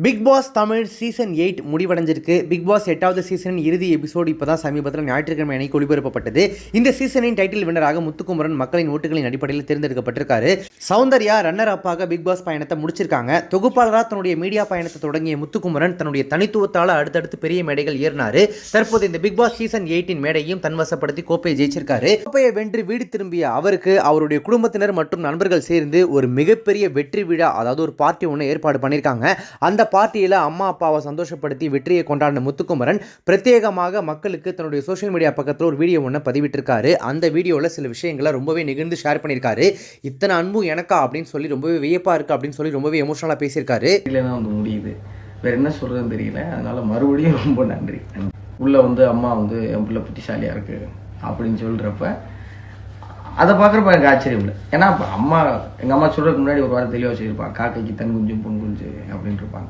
Big Boss Tamil season 8 முடிவடைஞ்சிருக்கு. Bigg Boss 8வது சீசனின் இறுதி எபிசோடு இப்போ தான் சமீபத்தில் ஞாயிற்றுக்கிழமை அன்னைக்கு ஒளிபரப்பப்பட்டது. இந்த சீசனின் டைட்டில் வின்னராக முத்துக்குமரன் மக்களின் ஓட்டுகளின் அடிப்படையில் தேர்ந்தெடுக்கப்பட்டிருக்காரு. சௌந்தர்யா ரன்னர் அப்பாக பிக் பாஸ் பயணத்தை முடிச்சிருக்காங்க. தொகுப்பாளராக தன்னுடைய மீடியா பயணத்தை தொடங்கிய முத்துக்குமரன் தன்னுடைய தனித்துவத்தால் அடுத்தடுத்து பெரிய மேடைகள் ஏறினாரு. தற்போது இந்த பிக் பாஸ் சீசன் 8 மேடையும் தன்வசப்படுத்தி கோப்பையை ஜெயிச்சிருக்காரு. கோப்பையை வென்று வீடு திரும்பிய அவருக்கு அவருடைய குடும்பத்தினர் மற்றும் நண்பர்கள் சேர்ந்து ஒரு மிகப்பெரிய வெற்றி விழா, அதாவது ஒரு பார்ட்டி ஒன்று ஏற்பாடு பண்ணியிருக்காங்க. அந்த பார்ட்டியில் அம்மா அப்பாவை சந்தோஷப்படுத்தி வெற்றியை கொண்டாடின முத்துக்குமரன் பிரத்யேகமாக மக்களுக்கு தன்னுடைய சோஷியல் மீடியா பக்கத்தில் ஒரு வீடியோ ஒன்று பதிவிட்டிருக்காரு. அந்த வீடியோவில் சில விஷயங்களை ரொம்பவே நெகிழ்ந்து ஷேர் பண்ணியிருக்காரு. இத்தனை அன்பு எனக்கா அப்படின்னு சொல்லி ரொம்பவே வியப்பா இருக்கு அப்படின்னு சொல்லி ரொம்பவே எமோஷனலாக பேசியிருக்காரு. இல்லைன்னா வந்து முடியுது, வேற என்ன சொல்றதுன்னு தெரியல. அதனால மறுபடியும் ரொம்ப நன்றி. உள்ள வந்து அம்மா வந்து என் பிள்ளை புத்திசாலியா இருக்கு அப்படின்னு சொல்றப்ப அதை பார்க்குறப்ப எனக்கு ஆச்சரியம் இல்லை. ஏன்னா இப்போ எங்கள் அம்மா சொல்கிறதுக்கு முன்னாடி ஒரு வாரம் தெளிவாக சொல்லியிருப்பாங்க, காக்கைக்கு தன் குஞ்சும் பொன் குஞ்சு அப்படின்னு இருப்பாங்க.